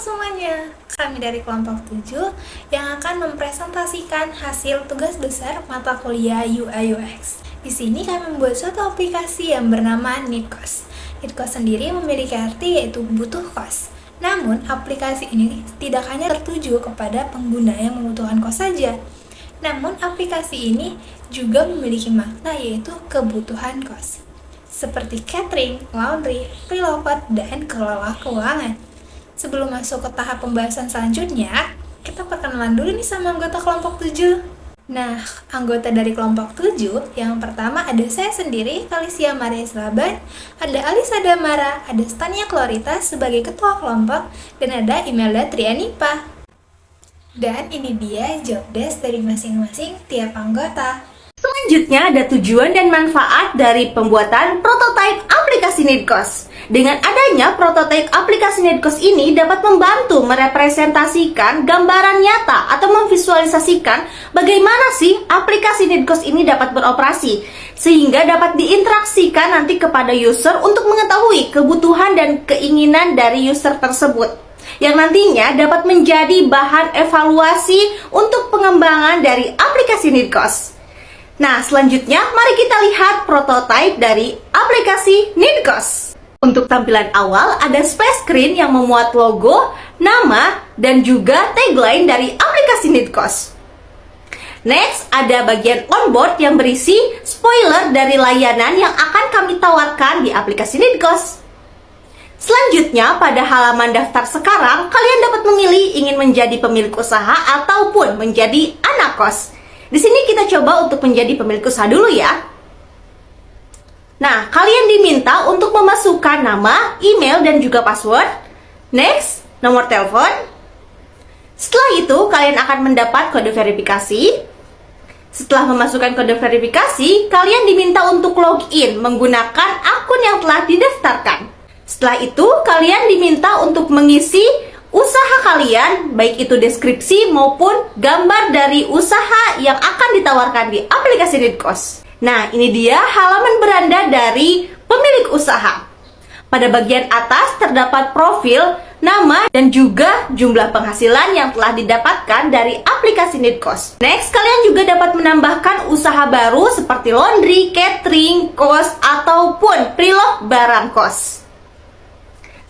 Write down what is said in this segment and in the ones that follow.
semuanya, kami dari kelompok 7 yang akan mempresentasikan hasil tugas besar mata kuliah UI/UX. Di sini kami membuat suatu aplikasi yang bernama NeedCost. NeedCost sendiri memiliki arti yaitu butuh kos. Namun, aplikasi ini tidak hanya tertuju kepada pengguna yang membutuhkan kos saja. Namun, aplikasi ini juga memiliki makna yaitu kebutuhan kos, seperti catering, laundry, preloved, dan kelola keuangan. Sebelum masuk ke tahap pembahasan selanjutnya, kita perkenalan dulu nih sama anggota kelompok 7. Nah, anggota dari kelompok 7, yang pertama ada saya sendiri, Felicia Maria Slaban, ada Alisa Damara, ada Stania Klorita sebagai ketua kelompok, dan ada Imelda Trianipa. Dan ini dia job desk dari masing-masing tiap anggota. Selanjutnya ada tujuan dan manfaat dari pembuatan prototipe aplikasi NeedCost. Dengan adanya prototipe aplikasi NeedCost ini dapat membantu merepresentasikan gambaran nyata atau memvisualisasikan bagaimana sih aplikasi NeedCost ini dapat beroperasi, sehingga dapat diinteraksikan nanti kepada user untuk mengetahui kebutuhan dan keinginan dari user tersebut, yang nantinya dapat menjadi bahan evaluasi untuk pengembangan dari aplikasi NeedCost. Nah, selanjutnya mari kita lihat prototipe dari aplikasi NeedCost. Untuk tampilan awal ada splash screen yang memuat logo, nama, dan juga tagline dari aplikasi NeedCost. Next, ada bagian onboard yang berisi spoiler dari layanan yang akan kami tawarkan di aplikasi NeedCost. Selanjutnya, pada halaman daftar sekarang, kalian dapat memilih ingin menjadi pemilik usaha ataupun menjadi anak kos. Di sini kita coba untuk menjadi pemilik usaha dulu ya. Nah, kalian diminta untuk memasukkan nama, email, dan juga password. Next, nomor telepon. Setelah itu, kalian akan mendapat kode verifikasi. Setelah memasukkan kode verifikasi, kalian diminta untuk login menggunakan akun yang telah didaftarkan. Setelah itu, kalian diminta untuk mengisi usaha kalian, baik itu deskripsi maupun gambar dari usaha yang akan ditawarkan di aplikasi NeedCost. Nah, ini dia halaman beranda dari pemilik usaha. Pada bagian atas terdapat profil, nama, dan juga jumlah penghasilan yang telah didapatkan dari aplikasi NeedCost. Next, kalian juga dapat menambahkan usaha baru seperti laundry, catering, kos, ataupun preloved barang kos.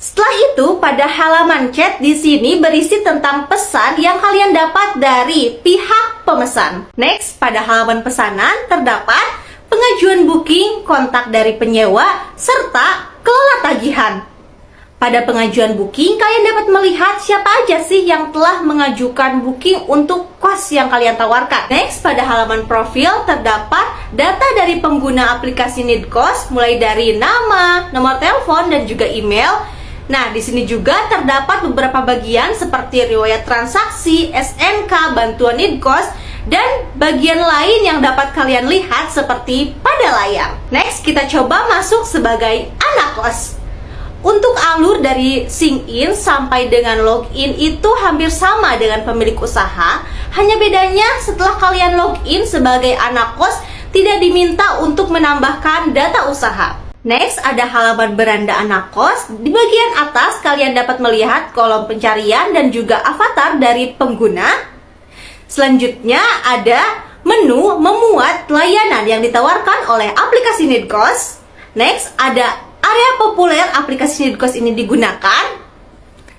Setelah itu, pada halaman chat di sini berisi tentang pesan yang kalian dapat dari pihak pemesan. Next, pada halaman pesanan terdapat pengajuan booking, kontak dari penyewa, serta kelola tagihan. Pada pengajuan booking, kalian dapat melihat siapa aja sih yang telah mengajukan booking untuk kos yang kalian tawarkan. Next, pada halaman profil terdapat data dari pengguna aplikasi NeedCost, mulai dari nama, nomor telepon, dan juga email. Nah, di sini juga terdapat beberapa bagian seperti riwayat transaksi, SNK, bantuan NeedCost, dan bagian lain yang dapat kalian lihat seperti pada layar. Next, kita coba masuk sebagai anak kos. Untuk alur dari sign in sampai dengan login itu hampir sama dengan pemilik usaha, hanya bedanya setelah kalian login sebagai anak kos tidak diminta untuk menambahkan data usaha. Next, ada halaman beranda anak kos. Di bagian atas, kalian dapat melihat kolom pencarian dan juga avatar dari pengguna. Selanjutnya, ada menu memuat layanan yang ditawarkan oleh aplikasi NeedCost. Next, ada area populer aplikasi NeedCost ini digunakan.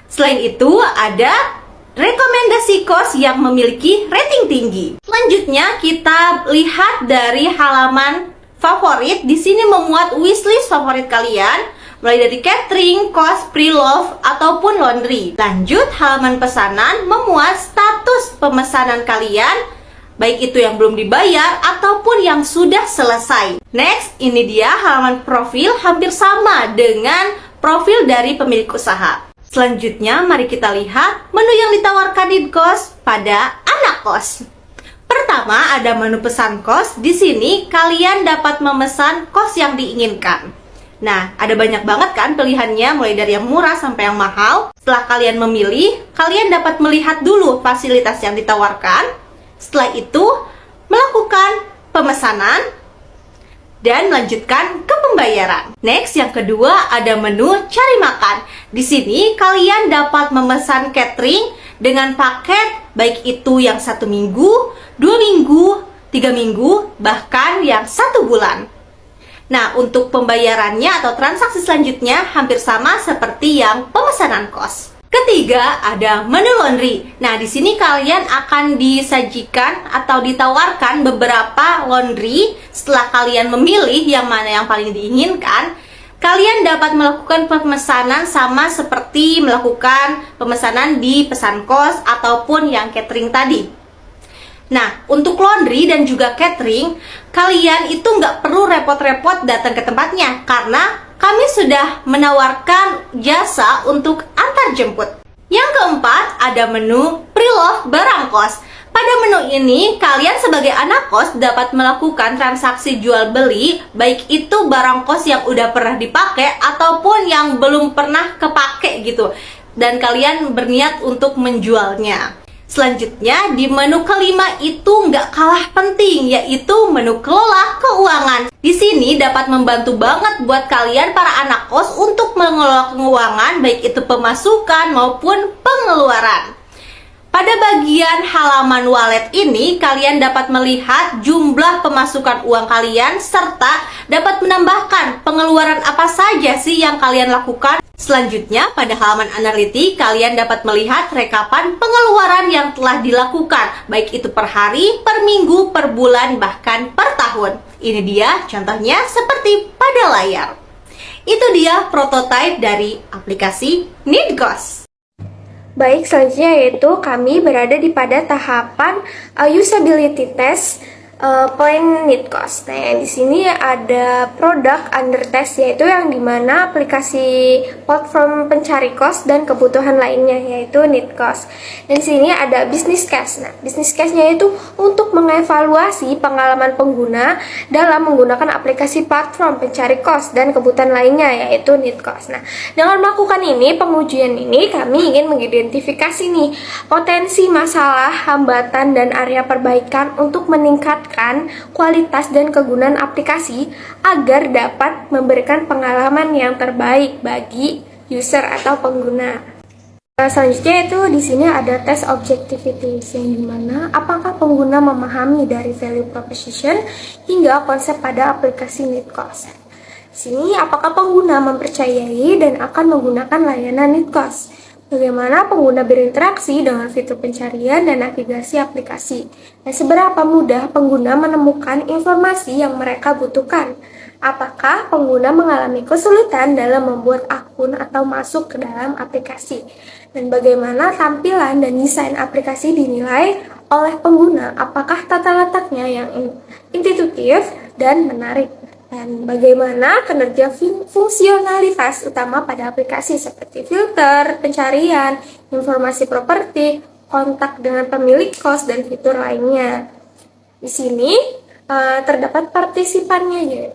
Selain itu, ada rekomendasi kos yang memiliki rating tinggi. Selanjutnya, kita lihat dari halaman favorit. Di sini memuat wishlist favorit kalian, mulai dari catering, kos, preloved, ataupun laundry. Lanjut, halaman pesanan memuat status pemesanan kalian, baik itu yang belum dibayar ataupun yang sudah selesai. Next, ini dia halaman profil, hampir sama dengan profil dari pemilik usaha. Selanjutnya, mari kita lihat menu yang ditawarkan NeedCost pada anak kos. Pertama, ada menu pesan kos. Di sini kalian dapat memesan kos yang diinginkan. Nah, ada banyak banget kan pilihannya, mulai dari yang murah sampai yang mahal. Setelah kalian memilih, kalian dapat melihat dulu fasilitas yang ditawarkan. Setelah itu, melakukan pemesanan. dan melanjutkan ke pembayaran. Next, yang kedua ada menu cari makan. Di sini kalian dapat memesan catering dengan paket baik itu yang 1 minggu, 2 minggu, 3 minggu, bahkan yang 1 bulan. Nah, untuk pembayarannya atau transaksi selanjutnya hampir sama seperti yang pemesanan kos. Ketiga, ada menu laundry. Nah, di sini kalian akan disajikan atau ditawarkan beberapa laundry. Setelah kalian memilih yang mana yang paling diinginkan, kalian dapat melakukan pemesanan sama seperti melakukan pemesanan di pesan kos ataupun yang catering tadi. Nah, untuk laundry dan juga catering, kalian itu nggak perlu repot-repot datang ke tempatnya karena kami sudah menawarkan jasa untuk antar jemput. Yang keempat, ada menu pre-love barang kos. Pada menu ini, kalian sebagai anak kos dapat melakukan transaksi jual beli, baik itu barang kos yang udah pernah dipakai ataupun yang belum pernah kepake gitu. Dan kalian berniat untuk menjualnya. Selanjutnya, di menu kelima itu nggak kalah penting, yaitu menu kelola keuangan. Di sini dapat membantu banget buat kalian para anak kos untuk mengelola keuangan, baik itu pemasukan maupun pengeluaran. Pada bagian halaman wallet ini, kalian dapat melihat jumlah pemasukan uang kalian serta dapat menambahkan pengeluaran apa saja sih yang kalian lakukan. Selanjutnya, pada halaman analitik, kalian dapat melihat rekapan pengeluaran yang telah dilakukan, baik itu per hari, per minggu, per bulan, bahkan per tahun. Ini dia contohnya seperti pada layar. Itu dia prototipe dari aplikasi Nidcos. Baik, selanjutnya yaitu kami berada pada tahapan usability test plan Nidcos. Nah, di sini ada produk under test, yaitu yang dimana aplikasi platform pencari kos dan kebutuhan lainnya, yaitu Nidcos. Dan di sini ada business case. Nah, business case-nya itu untuk mengevaluasi pengalaman pengguna dalam menggunakan aplikasi platform pencari kos dan kebutuhan lainnya, yaitu Nidcos. Nah, dengan melakukan ini, pengujian ini kami ingin mengidentifikasi nih potensi masalah, hambatan, dan area perbaikan untuk meningkatkan kualitas dan kegunaan aplikasi agar dapat memberikan pengalaman yang terbaik bagi user atau pengguna. Selanjutnya itu di sini ada tes objectivity, yang dimana apakah pengguna memahami dari value proposition hingga konsep pada aplikasi Nidcos. Di sini apakah pengguna mempercayai dan akan menggunakan layanan Nidcos. Bagaimana pengguna berinteraksi dengan fitur pencarian dan navigasi aplikasi, dan seberapa mudah pengguna menemukan informasi yang mereka butuhkan. Apakah pengguna mengalami kesulitan dalam membuat akun atau masuk ke dalam aplikasi, dan bagaimana tampilan dan desain aplikasi dinilai oleh pengguna, apakah tata letaknya yang intuitif dan menarik. Dan bagaimana kinerja fungsionalitas utama pada aplikasi seperti filter, pencarian, informasi properti, kontak dengan pemilik kos, dan fitur lainnya. Di sini terdapat partisipannya,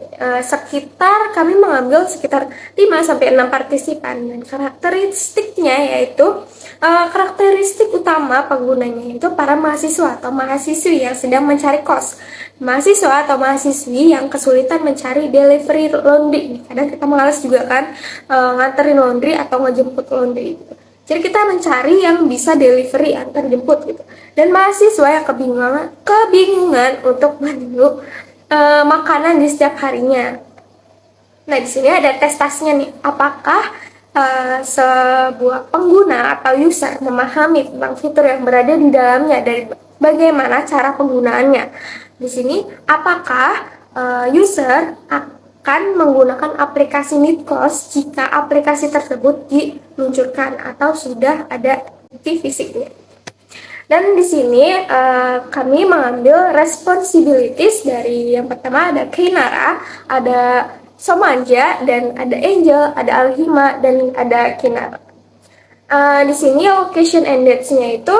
kami mengambil sekitar 5-6 partisipan, dan karakteristiknya yaitu karakteristik utama penggunanya itu para mahasiswa atau mahasiswi yang sedang mencari kos, mahasiswa atau mahasiswi yang kesulitan mencari delivery laundry. Kadang kita malas juga kan nganterin laundry atau ngejemput laundry gitu. Jadi kita mencari yang bisa delivery antar jemput gitu. Dan mahasiswa yang kebingungan untuk menunggu makanan di setiap harinya. Nah, di sini ada tes tasnya nih. Apakah sebuah pengguna atau user memahami tentang fitur yang berada di dalamnya dari bagaimana cara penggunaannya. Di sini apakah user akan menggunakan aplikasi Nidcos jika aplikasi tersebut diluncurkan atau sudah ada di fisiknya. Dan di sini kami mengambil responsibilities dari yang pertama ada Kinara, ada Somanja, dan ada Angel, ada Alhima, dan ada Kinara. Di sini location and dates-nya itu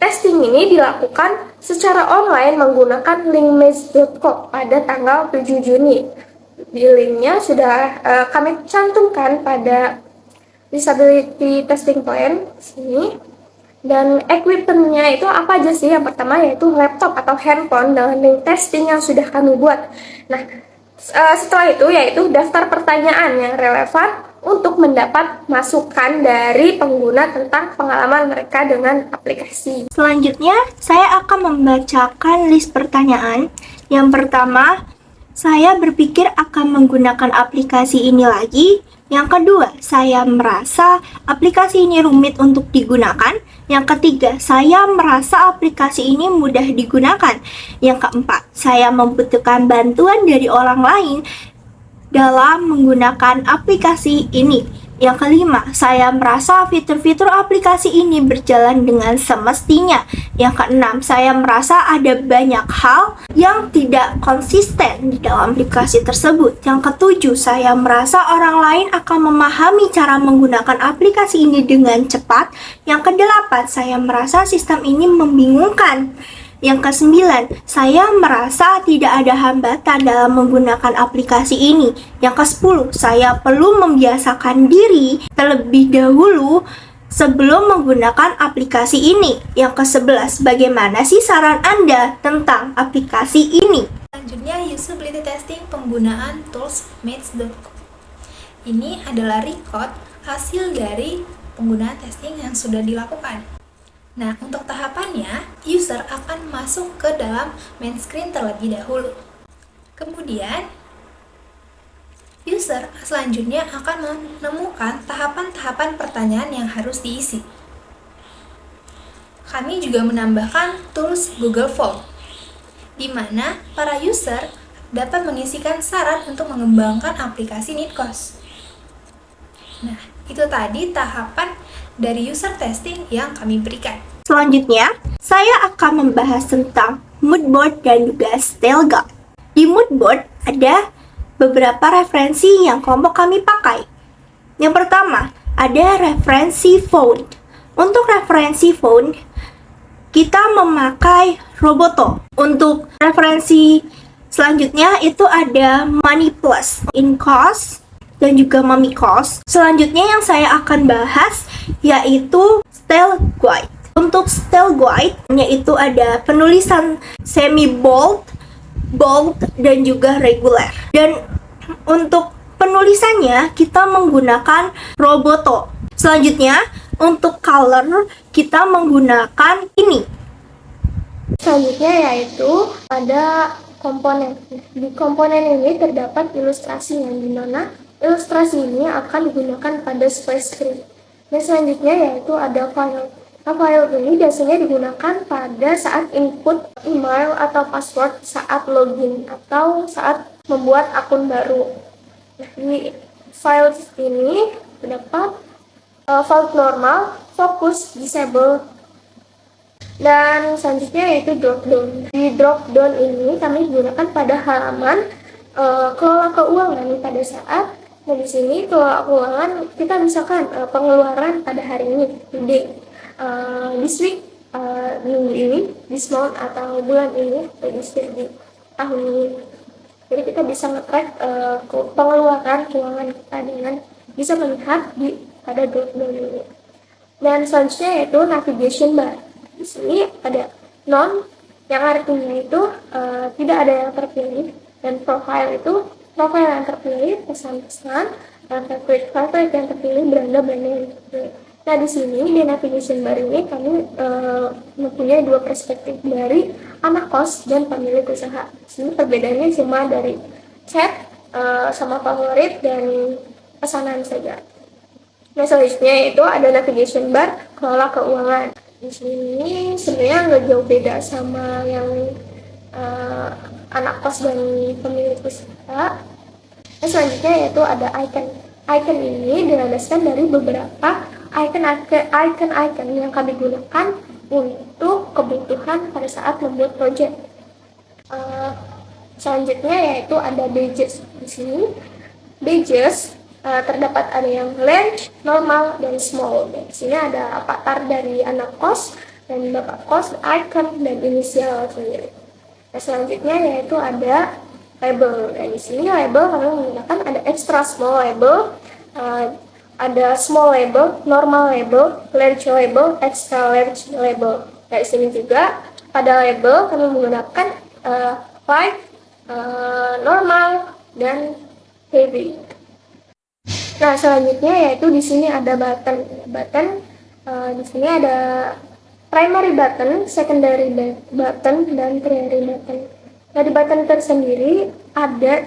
testing ini dilakukan secara online menggunakan linkmatch.co pada tanggal 7 Juni. Di linknya sudah kami cantumkan pada disability testing plan sini. Dan equipment-nya itu apa aja sih? Yang pertama yaitu laptop atau handphone dengan link testing yang sudah kami buat. Nah, Setelah itu yaitu daftar pertanyaan yang relevan untuk mendapat masukan dari pengguna tentang pengalaman mereka dengan aplikasi. Selanjutnya, saya akan membacakan list pertanyaan. Yang pertama, saya berpikir akan menggunakan aplikasi ini lagi. Yang kedua, saya merasa aplikasi ini rumit untuk digunakan. Yang ketiga, saya merasa aplikasi ini mudah digunakan. Yang keempat, saya membutuhkan bantuan dari orang lain dalam menggunakan aplikasi ini. Yang kelima, saya merasa fitur-fitur aplikasi ini berjalan dengan semestinya. Yang keenam, saya merasa ada banyak hal yang tidak konsisten di dalam aplikasi tersebut. Yang ketujuh, saya merasa orang lain akan memahami cara menggunakan aplikasi ini dengan cepat. Yang kedelapan, saya merasa sistem ini membingungkan. Yang kesembilan, saya merasa tidak ada hambatan dalam menggunakan aplikasi ini. Yang kesepuluh, saya perlu membiasakan diri terlebih dahulu sebelum menggunakan aplikasi ini. Yang kesebelas, bagaimana sih saran Anda tentang aplikasi ini? Selanjutnya, usability testing penggunaan tools match.com. Ini adalah record hasil dari penggunaan testing yang sudah dilakukan. Nah, untuk tahapannya, user akan masuk ke dalam main screen terlebih dahulu. Kemudian, user selanjutnya akan menemukan tahapan-tahapan pertanyaan yang harus diisi. Kami juga menambahkan tools Google Form, di mana para user dapat mengisikan syarat untuk mengembangkan aplikasi Nidcos. Nah, itu tadi tahapan dari user testing yang kami berikan. Selanjutnya, saya akan membahas tentang moodboard dan juga style guide. Di moodboard ada beberapa referensi yang kelompok kami pakai. Yang pertama, ada referensi font. Untuk referensi font, kita memakai Roboto. Untuk referensi selanjutnya itu ada Moneyplus, Incos, dan juga Mamikos. Selanjutnya yang saya akan bahas yaitu style guide. Untuk style guide yaitu ada penulisan semi bold, bold, dan juga reguler. Dan untuk penulisannya kita menggunakan Roboto. Selanjutnya untuk color kita menggunakan ini. Selanjutnya yaitu ada komponen. Di komponen ini terdapat ilustrasi yang dimana ilustrasi ini akan digunakan pada splash screen. Dan selanjutnya yaitu ada file. Nah, file ini biasanya digunakan pada saat input email atau password saat login atau saat membuat akun baru. Nah, di file ini terdapat file normal, focus, disable, dan selanjutnya yaitu dropdown. Di dropdown ini kami gunakan pada halaman kelola keuangan pada saat. Nah, di sini kelola keuangan kita misalkan pengeluaran pada hari ini, today, this week, minggu ini, this month atau bulan ini, di tahun ini. Jadi kita bisa nge-track pengeluaran keuangan kita dengan bisa melihat pada dropdown ini. Dan selanjutnya yaitu navigation bar. Di sini ada none yang artinya itu tidak ada yang terpilih, dan profile itu profile yang terpilih, pesan-pesan, dan favorite yang terpilih, beranda-beranda yang terpilih. Nah, di sini di navigation bar ini kami mempunyai dua perspektif dari anak kos dan pemilik usaha. Di sini perbedaannya cuma dari chat sama favorit dan pesanan saja. Nah, selanjutnya itu ada navigation bar kelola keuangan. Di sini sebenarnya nggak jauh beda sama yang anak kos dan pemilik usaha. Nah, selanjutnya yaitu ada icon. Icon ini dilandaskan dari beberapa icon yang kami gunakan untuk kebutuhan pada saat membuat project. Selanjutnya yaitu ada badges. Di sini badges terdapat ada yang large, normal, dan small. Dan di sini ada avatar dari anak kos dan bapak kos, icon, dan inisial sendiri. Nah, selanjutnya yaitu ada label. Dan di sini label kami menggunakan ada extra small label, ada small label, normal label, large label, extra large label. Nah, di sini juga pada label kami menggunakan light, normal, dan heavy. Nah, selanjutnya yaitu di sini ada button. Di sini ada primary button, secondary button, dan tertiary button. Nah, di button tersendiri ada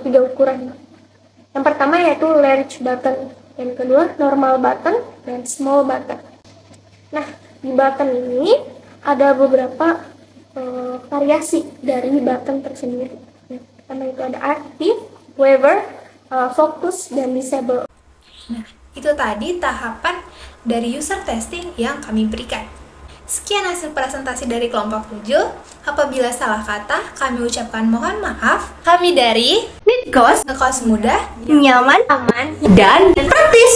3 ukuran. Yang pertama yaitu large button, yang kedua normal button, dan small button. Nah, di button ini ada beberapa variasi dari button tersendiri. Pertama itu ada active, waiver, focus, dan disable. Nah, itu tadi tahapan dari user testing yang kami berikan. Sekian hasil presentasi dari kelompok 7. Apabila salah kata, kami ucapkan mohon maaf. Kami dari Nitkos, Ngekos Mudah nyaman, Aman. dan praktis.